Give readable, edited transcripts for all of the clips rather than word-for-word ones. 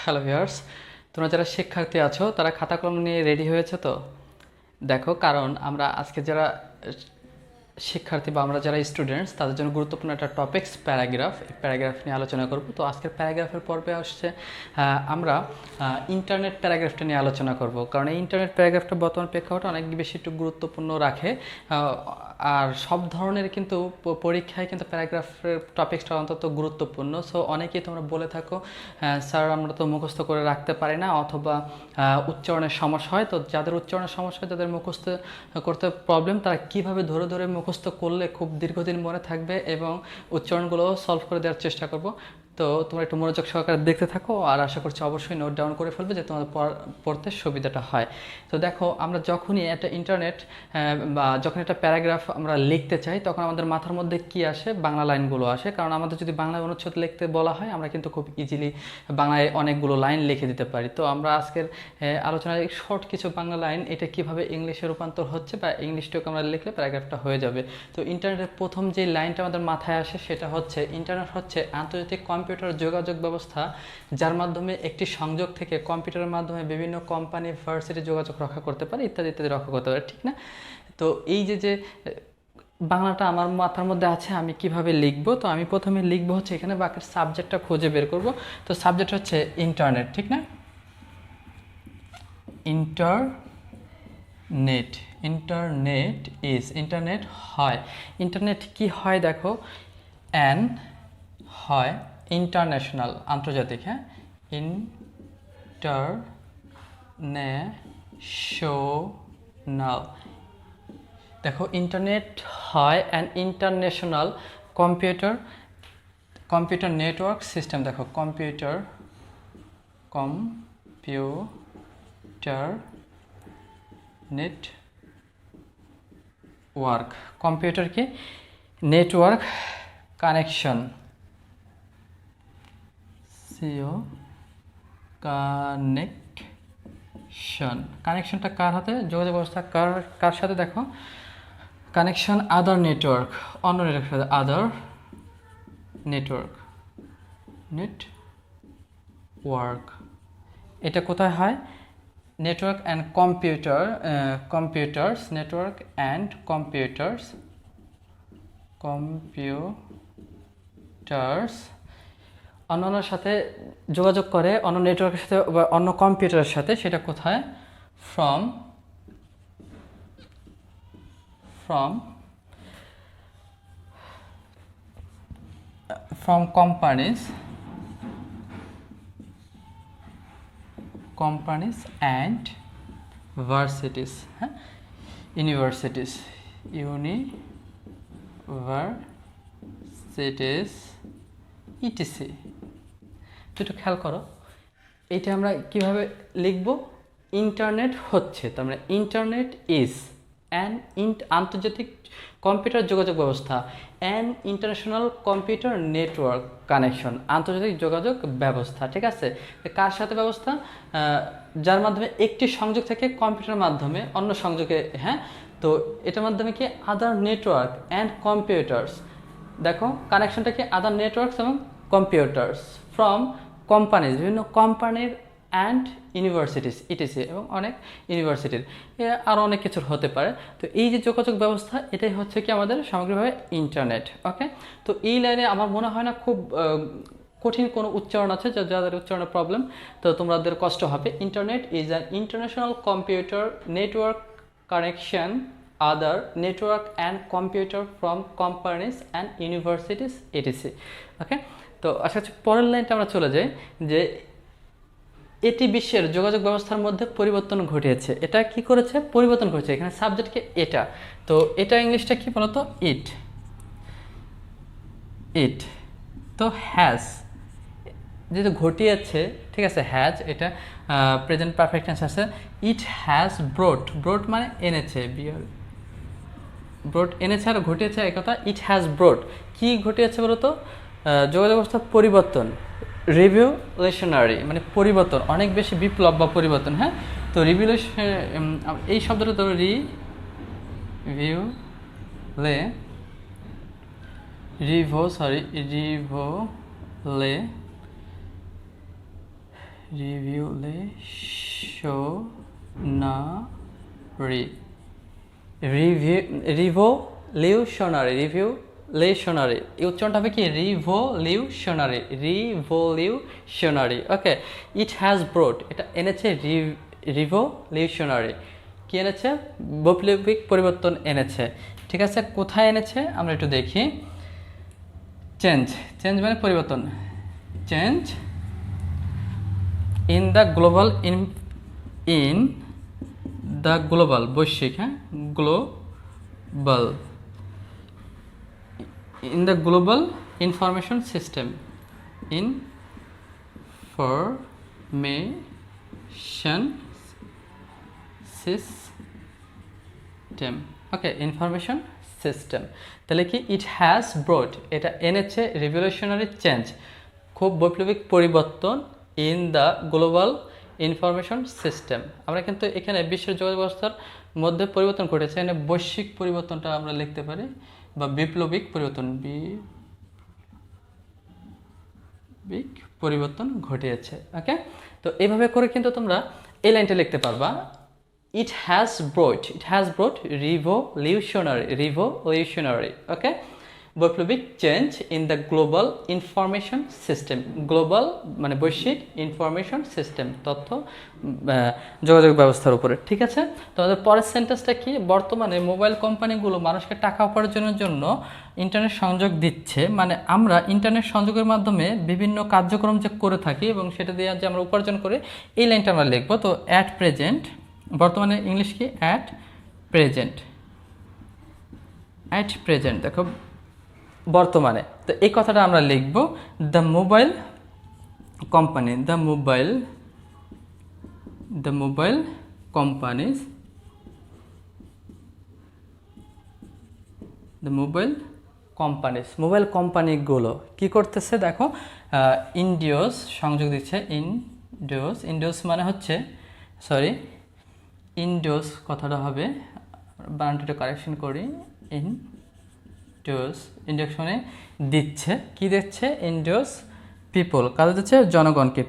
Hello viewers, তোমরা যারা শিক্ষার্থী আছো তারা খাতা কলম নিয়ে রেডি হয়েছে তো? দেখো, কারণ আমরা আজকে যারা শিক্ষার্থী বা আমরা যারা স্টুডেন্টস তাদের জন্য গুরুত্বপূর্ণ একটা টপিকস প্যারাগ্রাফ। এই প্যারাগ্রাফ নিয়ে আলোচনা করব। তো আজকের প্যারাগ্রাফের পর্বে আসছে আমরা ইন্টারনেট প্যারাগ্রাফটা নিয়ে আলোচনা করব, কারণ এই ইন্টারনেট প্যারাগ্রাফটা বর্তমান প্রেক্ষাপটে অনেক বেশি একটু গুরুত্বপূর্ণ রাখে। আর সব ধরনের কিন্তু পরীক্ষায় কিন্তু প্যারাগ্রাফের টপিকসটা অন্তত গুরুত্বপূর্ণ। সো অনেকেই তোমরা বলে থাকো, স্যার আমরা তো মুখস্থ করে রাখতে পারি না, অথবা উচ্চারণের সমস্যা হয়। তো যাদের উচ্চারণের সমস্যা হয়, যাদের মুখস্থ করতে প্রবলেম, তারা কিভাবে ধরে ধরে মুখস্থ করলে খুব দীর্ঘদিন মনে থাকবে এবং উচ্চারণগুলো সলভ করে দেওয়ার চেষ্টা করব। তো তোমরা একটু মনোযোগ সহকারে দেখতে থাকো, আর আশা করছি অবশ্যই নোট ডাউন করে ফেলবে, যে তোমাদের পড়তে সুবিধাটা হয়। তো দেখো, আমরা যখনই একটা ইন্টারনেট বা যখন একটা প্যারাগ্রাফ আমরা লিখতে চাই, তখন আমাদের মাথার মধ্যে কি আসে? বাংলা লাইনগুলো আসে। কারণ আমাদের যদি বাংলায় অনুচ্ছেদ লিখতে বলা হয়, আমরা কিন্তু খুব ইজিলি বাংলায় অনেকগুলো লাইন লিখে দিতে পারি। তো আমরা আজকের আলোচনায় শর্ট কিছু বাংলা লাইন, এটা কিভাবে ইংলিশে রূপান্তর হচ্ছে বা ইংলিশটাকে আমরা লিখলে প্যারাগ্রাফটা হয়ে যাবে। তো ইন্টারনেটের প্রথম যে লাইনটা আমাদের মাথায় আসে সেটা হচ্ছে, ইন্টারনেট হচ্ছে আন্তর্জাতিক কম্পিউটার যোগাযোগ ব্যবস্থা, যার মাধ্যমে একটি সংযোগ থেকে কম্পিউটারের মাধ্যমে বিভিন্ন কোম্পানি, ভার্সিটি যোগাযোগ রক্ষা করতে পারে, ইত্যাদি ইত্যাদি রক্ষা করতে পারে, ঠিক না? তো এই যে বাংলাটা আমার মাথার মধ্যে আছে, আমি কিভাবে লিখবো? তো আমি প্রথমে লিখবো হচ্ছে, এখানে বাকির সাবজেক্টটা খুঁজে বের করব। তো সাবজেক্ট হচ্ছে ইন্টারনেট, ঠিক না? ইন্টারনেট, ইন্টারনেট ইজ, ইন্টারনেট হয়। ইন্টারনেট কি হয় দেখো, অ্যান হয় ইন্টারন্যাশনাল, আন্তর্জাতিক, হ্যাঁ, ইন্টারন্যাশনাল। দেখো, ইন্টারনেট হয় an international computer computer network system. দেখো, কম্পিউটার নেটওয়ার্ক, কম্পিউটার কি নেটওয়ার্ক কানেকশন, সিও কানেকশন। কানেকশনটা কার হাতে? যোগাযোগ ব্যবস্থা কার কার সাথে? দেখো, কানেকশন আদার নেটওয়ার্ক, অন্য নেটওয়ার্কের সাথে, আদার নেটওয়ার্ক। এটা কোথায় হয়? Network and computers, network and computers অন্যর সাথে যোগাযোগ করে, অন্য নেটওয়ার্কের সাথে বা অন্য কম্পিউটারের সাথে। সেটা কোথায়? ফ্রম কোম্পানিজ অ্যান্ড ভার্সিটিস, হ্যাঁ, ইউনিভার্সিটিস ইটিসি। তো একটু খেয়াল করো, এইটা আমরা কিভাবে লিখব? ইন্টারনেট হচ্ছে, তার মানে ইন্টারনেট ইজ অ্যান আন্তর্জাতিক কম্পিউটার যোগাযোগ ব্যবস্থা, an international computer network connection, আন্তর্জাতিক যোগাযোগ ব্যবস্থা, ঠিক আছে? কার সাথে ব্যবস্থা? যার মাধ্যমে একটি সংযোগ থেকে কম্পিউটারের মাধ্যমে অন্য সংযোগে, হ্যাঁ। তো এটার মাধ্যমে কি? আদার নেটওয়ার্ক অ্যান্ড কম্পিউটার্স। দেখো, কানেকশনটা কি? আদার নেটওয়ার্কস এবং কম্পিউটার্স ফ্রম কোম্পানিজ, বিভিন্ন কোম্পানির, অ্যান্ড ইউনিভার্সিটিস, ইটিসি, এবং অনেক ইউনিভার্সিটির, আরও অনেক কিছুর হতে পারে। তো এই যে যোগাযোগ ব্যবস্থা, এটাই হচ্ছে কি আমাদের সামগ্রিকভাবে ইন্টারনেট। ওকে, তো এই লাইনে আমার মনে হয় না খুব কঠিন কোনো উচ্চারণ আছে, যাদের উচ্চারণের প্রবলেম, তো তোমাদের কষ্ট হবে। Internet is an international computer network connection other network and computer from companies and universities, etc. Okay, তো আশা করছি পরের লাইনটা আমরা চলে যাই, যে এটি বিশ্বের যোগাযোগ ব্যবস্থার মধ্যে পরিবর্তন ঘটিয়েছে। এটা কি করেছে? পরিবর্তন করেছে। এখানে সাবজেক্টকে এটা, তো এটা ইংলিশটা কি বলতো? ইট। তো হ্যাজ, যেহেতু ঘটিয়েছে, ঠিক আছে, হ্যাজ এটা প্রেজেন্ট পারফেক্ট টেন্স আছে। ইট হ্যাজ ব্রোট মানে এনেছে, ব্রোট এনেছে, আর ঘটিয়েছে এই কথা। ইট হ্যাজ ব্রোট, কি ঘটিয়েছে বলতো? যোগাযোগ ব্যবস্থার পরিবর্তন, রিভলিউশনারি মানে পরিবর্তন, অনেক বেশি বিপ্লব বা পরিবর্তন, হ্যাঁ। তো রিভলিউশন, এই শব্দটা তো রিভলিউশনারি রিভলিউশনারি এই উচ্চারণটা হবে কি revolutionary okay. It has brought এটা এনেছে রিভলিউশনারি কি এনেছে বৈপ্লবিক পরিবর্তন এনেছে। ঠিক আছে, কোথায় এনেছে আমরা একটু দেখি। চেঞ্জ মানে পরিবর্তন, চেঞ্জ ইন দ্য গ্লোবাল বৈশ্বিক, হ্যাঁ global in the global information system okay information system. তাহলে কি ইট হ্যাজ ব্রড এটা এনেছে রিভলিউশনারি চেঞ্জ খুব বৈপ্লবিক পরিবর্তন in the global information system. আমরা কিন্তু এখানে বিশ্ব যোগাযোগ ব্যবস্থার মধ্যে পরিবর্তন ঘটেছে, এখানে বৈশ্বিক পরিবর্তনটা আমরা লিখতে পারি বা বিপ্লবিক পরিবর্তন ঘটিয়েছে। ওকে, তো এইভাবে করে কিন্তু তোমরা এই লাইনটা লিখতে পারবা। It has brought revolutionary okay বৈপ্লবিক change in the global information system. Global মানে বৈশ্বিক ইনফরমেশন সিস্টেম তথ্য যোগাযোগ ব্যবস্থার উপরে। ঠিক আছে, তোমাদের পরের সেন্টেন্সটা কি, বর্তমানে মোবাইল কোম্পানিগুলো মানুষকে টাকা উপার্জনের জন্য ইন্টারনেট সংযোগ দিচ্ছে, মানে আমরা ইন্টারনেট সংযোগের মাধ্যমে বিভিন্ন কার্যক্রম যে করে থাকি এবং সেটা দিয়ে যে আমরা উপার্জন করে এই লাইনটা আমরা লিখবো। তো অ্যাট প্রেজেন্ট বর্তমানে ইংলিশ কি অ্যাট প্রেজেন্ট দেখো বর্তমানে, তো এই কথাটা আমরা লিখব দ্য মোবাইল কোম্পানিগুলো কি করতেছে দেখো, ইন্ডিওস সংযোগ দিচ্ছে, ইন্ডিওস মানে হচ্ছে ইন্ডিওস কথাটা হবে বানানটা কারেকশন করি, ইন্ডাকশনে দিচ্ছে, কি দিচ্ছে ইন্ডিওস পিপল কাদের দিচ্ছে জনগণকে,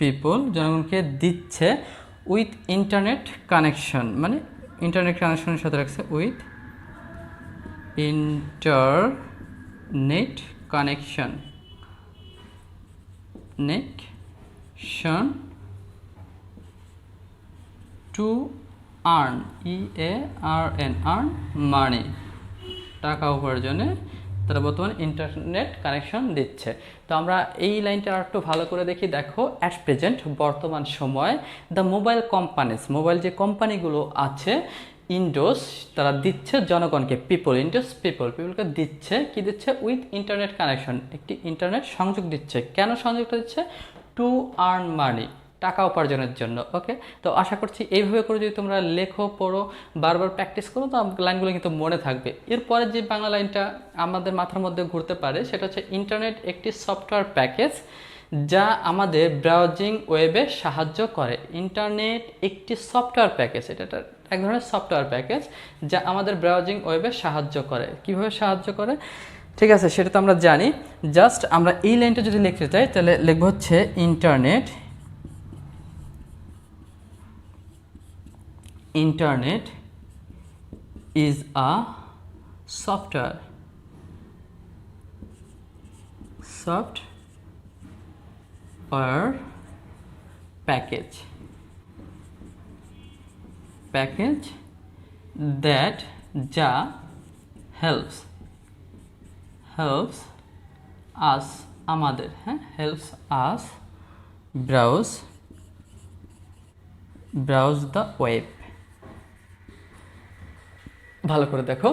পিপল জনগণকে দিচ্ছে উইথ ইন্টারনেট কানেকশন, মানে ইন্টারনেট কানেকশনের সাথে রাখছে with internet connection to earn earn money টাকা উপার্জনে তারা বর্তমানে ইন্টারনেট কানেকশন দিচ্ছে। তো আমরা এই লাইনটা আর একটু ভালো করে দেখি। দেখো অ্যাট প্রেজেন্ট বর্তমান সময় দ্য মোবাইল যে কোম্পানিগুলো আছে ইন্ডোস তারা দিচ্ছে জনগণকে, পিপলকে দিচ্ছে, কি দিচ্ছে উইথ ইন্টারনেট কানেকশন একটি ইন্টারনেট সংযোগ দিচ্ছে। কেন সংযোগটা দিচ্ছে, টু আর্ন মানি টাকা উপার্জনের জন্য। ওকে, তো আশা করছি এইভাবে করে যদি তোমরা লেখো পড়ো বারবার প্র্যাকটিস করো তো লাইনগুলো কিন্তু মনে থাকবে। এরপরে যে বাংলা লাইনটা আমাদের মাথার মধ্যে ঘুরতে পারে সেটা হচ্ছে ইন্টারনেট একটি সফটওয়্যার প্যাকেজ যা আমাদের ব্রাউজিং ওয়েবে সাহায্য করে। ইন্টারনেট একটি সফটওয়্যার প্যাকেজ, এটা এক ধরনের সফটওয়্যার প্যাকেজ যা আমাদের ব্রাউজিং ওয়েবে সাহায্য করে। কিভাবে সাহায্য করে ঠিক আছে সেটা তো আমরা জানি। জাস্ট আমরা এই লাইনটা যদি লিখতে চাই তাহলে লিখব হচ্ছে Internet is a software package that যা helps us আমাদের helps us browse the web। ভালো করে দেখো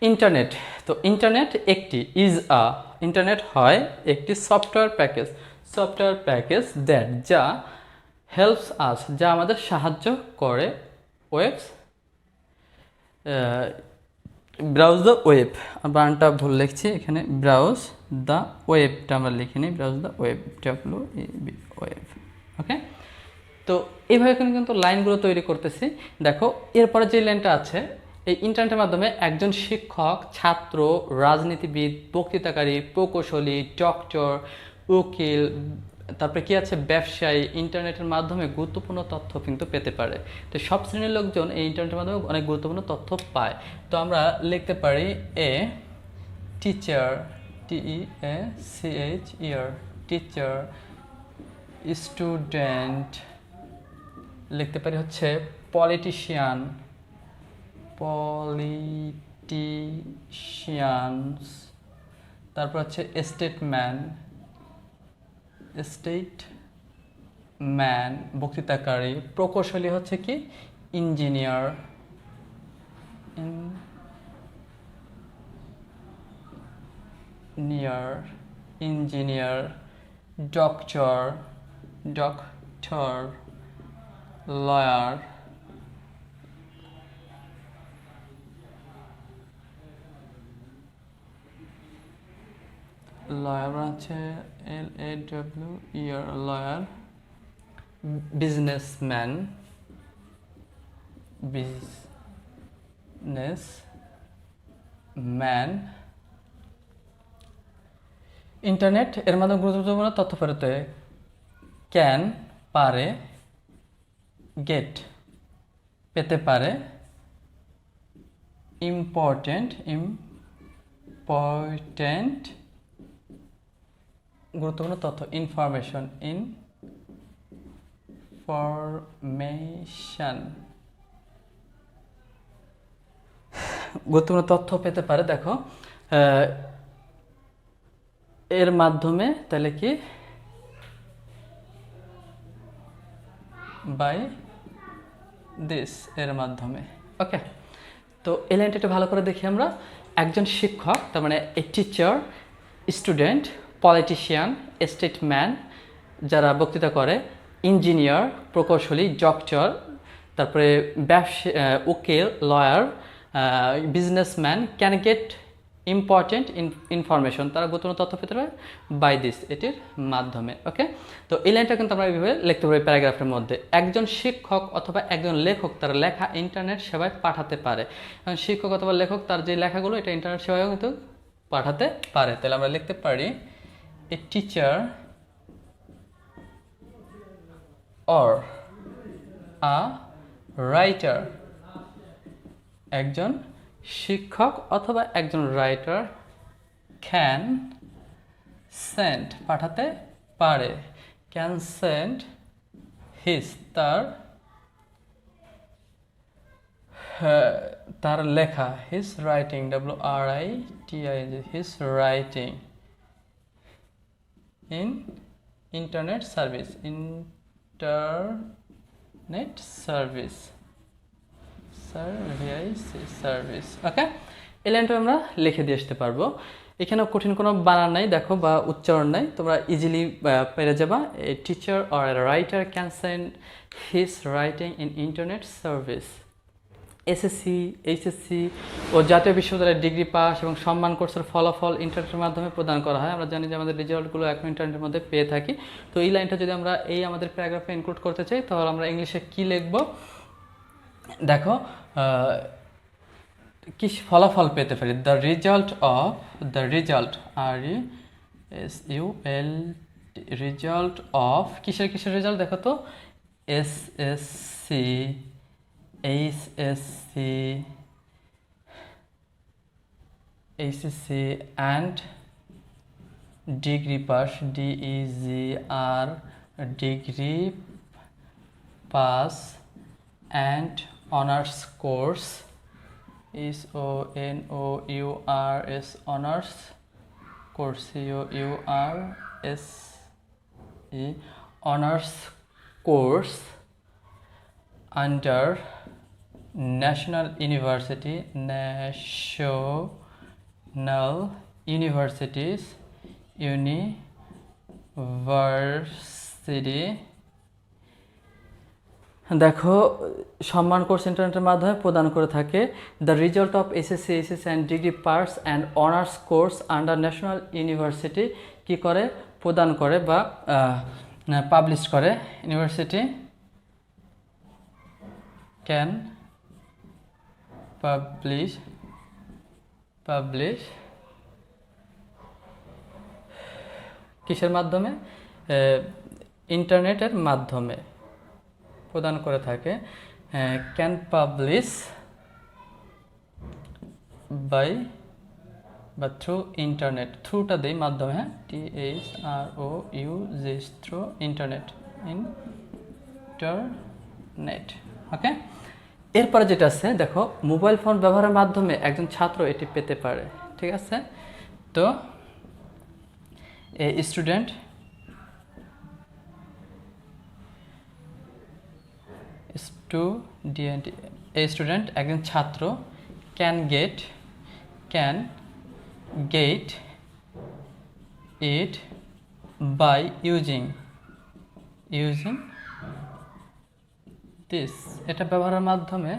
ইন্টারনেট, তো ইন্টারনেট একটি ইন্টারনেট হয় একটি সফটওয়্যার প্যাকেজ দ্যাট যা হেল্পস আস যা আমাদের সাহায্য করে ব্রাউজ দ্য ওয়েব, বানানটা ভুল লিখছি এখানে, ব্রাউজ দ্য ওয়েবটা আমরা লিখিনি, ব্রাউজ দ্য ওয়েব ওয়েব। ওকে, তো এইভাবে কিন্তু লাইনগুলো তৈরি করতেছি। দেখো এরপরে যে লাইনটা আছে, এই ইন্টারনেটের মাধ্যমে একজন শিক্ষক, ছাত্র, রাজনীতিবিদ, বক্তৃতাকারী, প্রকৌশলী, ডক্টর, উকিল, তারপরে কি আছে, ব্যবসায়ী ইন্টারনেটের মাধ্যমে গুরুত্বপূর্ণ তথ্য কিন্তু পেতে পারে। তো সব শ্রেণীর লোকজন এই ইন্টারনেটের মাধ্যমে অনেক গুরুত্বপূর্ণ তথ্য পায়। তো আমরা লিখতে পারি a teacher, TEACHER, teacher, student, লিখতে পারি হচ্ছে পলিটিশিয়ান, পলিটিশিয়ানস, তারপর হচ্ছে স্টেটম্যান, স্টেটম্যান বক্তৃতাকারী, প্রকৌশলী হচ্ছে কি engineer, engineer, doctor, lawyer, lawyer আছে LAWER, লয়ার, বিজনেসম্যান, ইন্টারনেট এর মাধ্যমে গুরুত্বপূর্ণ তথ্য পেতে ক্যান পারে, গেট পেতে পারে, ইম্পর্টেন্ট গুরুত্বপূর্ণ তথ্য, ইনফরমেশন গুরুত্বপূর্ণ তথ্য পেতে পারে। দেখো এর মাধ্যমে, তাহলে কি বাই দিস, এর মাধ্যমে। ওকে, তো এই লাইনটা একটু ভালো করে দেখি আমরা। একজন শিক্ষক, তার মানে a teacher, student, politician, statesman যারা বক্তৃতা করে, ইঞ্জিনিয়ার প্রকৌশলী, ডক্টর, তারপরে উকিল, lawyer, businessman can get important information, তারা গুরুত্বপূর্ণ তথ্য পেতে পারে বাই দিস, এটির মাধ্যমে। ওকে, তো এই লাইনটা কিন্তু আমরা এইভাবে লিখতে পারি প্যারাগ্রাফের মধ্যে। একজন শিক্ষক অথবা একজন লেখক তার লেখা ইন্টারনেট সেবায় পাঠাতে পারে। কারণ শিক্ষক অথবা লেখক তার যে লেখাগুলো এটা ইন্টারনেট সেবায়ও কিন্তু পাঠাতে পারে। তাহলে আমরা লিখতে পারি এ টিচার অর আ রাইটার, একজন শিক্ষক অথবা একজন রাইটার ক্যান সেন্ড পাঠাতে পারে, ক্যান সেন্ড হিজ তার লেখা, his writing, WRITING, his writing in internet service, service. Okay, এই লাইনটা আমরা লিখে দিয়ে আসতে পারবো। এখানে কঠিন কোনো বানান নাই দেখো, বা উচ্চারণ নাই, তোমরা ইজিলি পেরে যাবা। A teacher or a writer can send his writing in internet service. SSC, HSC ও জাতীয় বিশ্ববিদ্যালয়ের ডিগ্রি পাস এবং সম্মান কোর্সের ফলাফল ইন্টারনেটের মাধ্যমে প্রদান করা হয়। আমরা জানি যে আমাদের রেজাল্টগুলো এখন ইন্টারনেটের মধ্যে পেয়ে থাকি। তো এই লাইনটা যদি আমরা এই আমাদের প্যারাগ্রাফে ইনক্লুড করতে চাই, তাহলে আমরা ইংলিশে কি লিখব দেখো, কি ফলাফল পেতে পারি, দ্য রেজাল্ট, রেজাল্ট অফ, কিসের রেজাল্ট দেখো তো, SSC, HSC and degree pass, DEGR, degree pass and honours course, SONOURS, honours course, COURSE, honours course under national universities, দেখো সম্মান কোর্স ইন্টারনেটের মাধ্যমে প্রদান করে থাকে। The result of SSC, HSC and degree pass and honours course under national university কি করে, প্রদান করে বা পাবলিশ করে। ইউনিভার্সিটি ক্যান পাবলিশ কিসের মাধ্যমে? ইন্টারনেটের মাধ্যমে প্রদান করে থাকে। ক্যান পাবলিশ বাই বা থ্রু ইন্টারনেট, থ্রুটা দেই মাধ্যমে, হ্যাঁ, THROUG, থ্রু ইন্টারনেট, ইন্টারনেট। ওকে, এরপরে যেটা আছে দেখো, মোবাইল ফোন ব্যবহারের মাধ্যমে একজন ছাত্র এটি পেতে পারে। ঠিক আছে, তো স্টুডেন্ট একজন ছাত্র can get it by using this, এটা ব্যবহারের মাধ্যমে,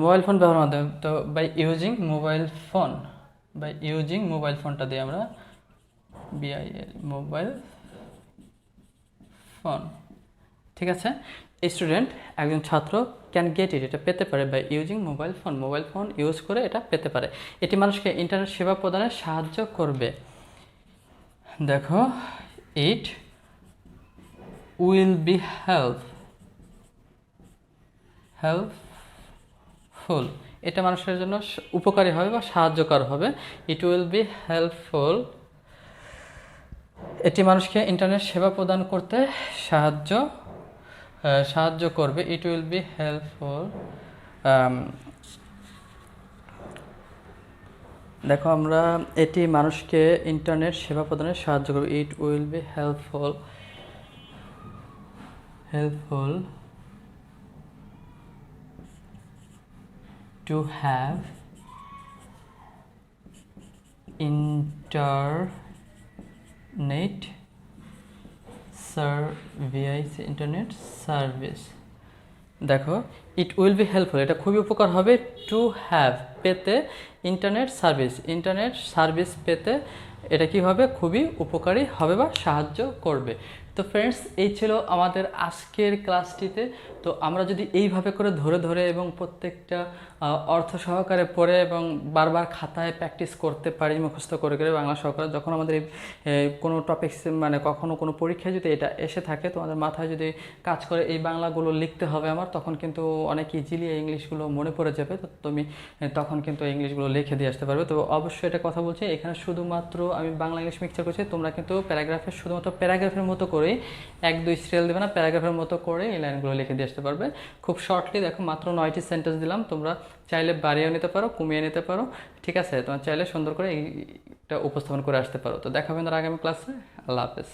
মোবাইল ফোন ব্যবহারের মাধ্যমে, তো বাই ইউজিং মোবাইল ফোনটা দিই আমরা, BIL, মোবাইল ফোন। ঠিক আছে, স্টুডেন্ট একজন ছাত্র ক্যান গেট ইট, এটা পেতে পারে by using mobile phone use করে এটা পেতে পারে। এটি মানুষকে ইন্টারনেট সেবা প্রদানে সাহায্য করবে। দেখো, ইট উইল বি হেল্পফুল, এটা মানুষের জন্য উপকারী হবে বা সাহায্যকর হবে। ইট উইল বি হেল্পফুল, এটি মানুষকে ইন্টারনেট সেবা প্রদান করতে সাহায্য করবে। ইট উইল বি হেল্পফুল, দেখো আমরা এটি মানুষকে ইন্টারনেট সেবা প্রদানে সাহায্য করবে। It will be helpful to have internet service. দেখো, ইট উইল বি হেল্পফুল, এটা খুবই উপকার হবে, টু হ্যাভ, পেতে, ইন্টারনেট সার্ভিস পেতে, এটা কি হবে? খুবই উপকারী হবে বা সাহায্য করবে। তো ফ্রেন্ডস, এই ছিল আমাদের আজকের ক্লাসটিতে। তো আমরা যদি এইভাবে করে ধরে এবং প্রত্যেকটা অর্থ সহকারে পড়ে এবং বারবার খাতায় প্র্যাকটিস করতে পারি, মুখস্থ করে বাংলা সহকারে, যখন আমাদের কোনো টপিক্স মানে কখনো কোনো পরীক্ষায় যদি এটা এসে থাকে, তোমাদের মাথায় যদি কাজ করে এই বাংলাগুলো লিখতে হবে আমার, তখন কিন্তু অনেক ইজিলি এই ইংলিশগুলো মনে পড়ে যাবে। তো তুমি তখন কিন্তু এই ইংলিশগুলো লিখে দিয়ে আসতে পারবে। তো অবশ্যই এটা কথা বলছি, এখানে শুধুমাত্র আমি বাংলা ইংলিশ মিক্সচার করছি, তোমরা কিন্তু শুধুমাত্র প্যারাগ্রাফের মতো করেই 1-2 সিরিয়াল দেবে না, প্যারাগ্রাফের মতো করে এই লাইনগুলো লিখে দিয়ে আসতে পারবে খুব শর্টলি। দেখো, মাত্র 9টি সেন্টেন্স দিলাম, তোমরা চাইলে বাড়িয়েও নিতে পারো, কমিয়ে নিতে পারো। ঠিক আছে, তোমার চাইলে সুন্দর করে এইটা উপস্থাপন করে আসতে পারো। তো দেখা হবে আগামী ক্লাসে। আল্লাহ হাফেজ।